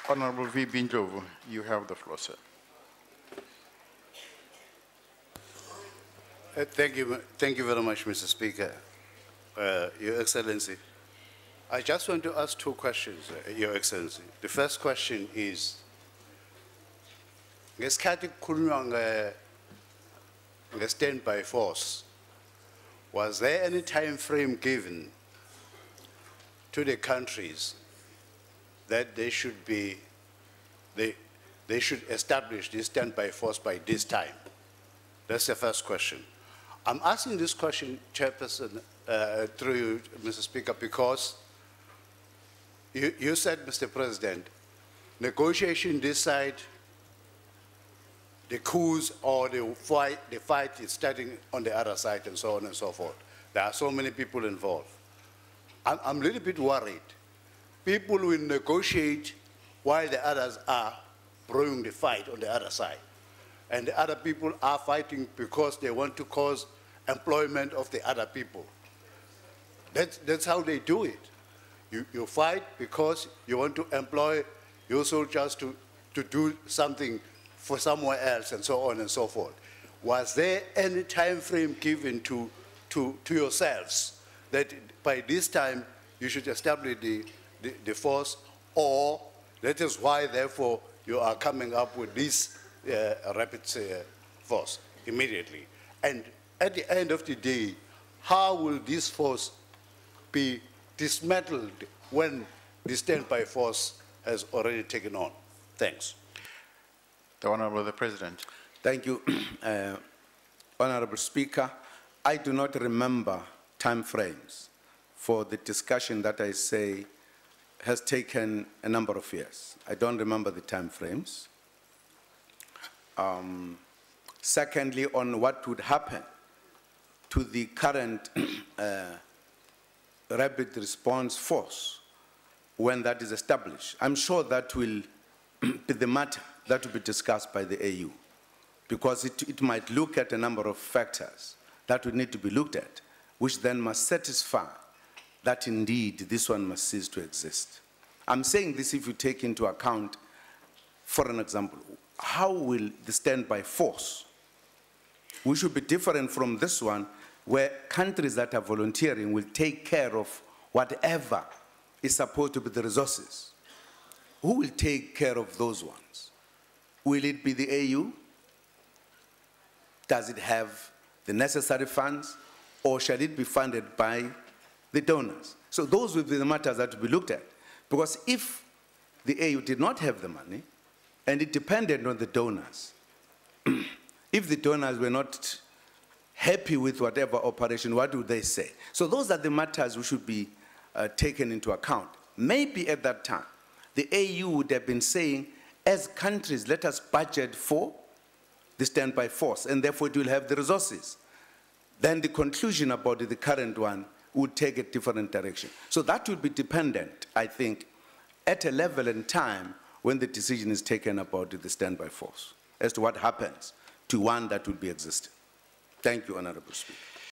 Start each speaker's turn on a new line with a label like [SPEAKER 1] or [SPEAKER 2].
[SPEAKER 1] Honorable VP Ndlovu, you have the floor, sir.
[SPEAKER 2] Thank you very much, Mr. Speaker. Your Excellency, I just want to ask two questions, Your Excellency. The first question is, ngesikhathi kukhulunywa nge-standby force, was there any time frame given to the countries that they should establish this standby force by this time? That's the first question. I'm asking this question, Chairperson, through you, Mr. Speaker, because you said, Mr. President, negotiation this side, the coups or the fight is starting on the other side and so on and so forth. There are so many people involved. I'm a little bit worried. People will negotiate while the others are brewing the fight on the other side. And the other people are fighting because they want to cause employment of the other people. That's how they do it. You fight because you want to employ your soldiers to do something for somewhere else and so on and so forth. Was there any time frame given to yourselves that by this time you should establish the force, or that is why therefore you are coming up with this rapid force immediately? And at the end of the day, how will this force be dismantled when the standby force has already taken on? Thanks.
[SPEAKER 1] The Honorable President.
[SPEAKER 3] Thank you, Honorable Speaker. I do not remember time frames for the discussion that I say has taken a number of years. I don't remember the time frames. Secondly, on what would happen to the current rapid response force when that is established, I'm sure that will be the matter that will be discussed by the AU, because it might look at a number of factors that would need to be looked at, which then must satisfy that indeed this one must cease to exist. I'm saying this if you take into account, for an example, how will the standby force, which should be different from this one, where countries that are volunteering will take care of whatever is supposed to be the resources. Who will take care of those ones? Will it be the AU? Does it have the necessary funds, or shall it be funded by the donors? So those will be the matters that will be looked at. Because if the AU did not have the money, and it depended on the donors, if the donors were not happy with whatever operation, what would they say? So those are the matters which should be taken into account. Maybe at that time, the AU would have been saying, as countries, let us budget for the standby force, and therefore it will have the resources. Then the conclusion about the current one would take a different direction. So that would be dependent, I think, at a level and time when the decision is taken about the standby force, as to what happens to one that would be existing. Thank you, Honorable Speaker.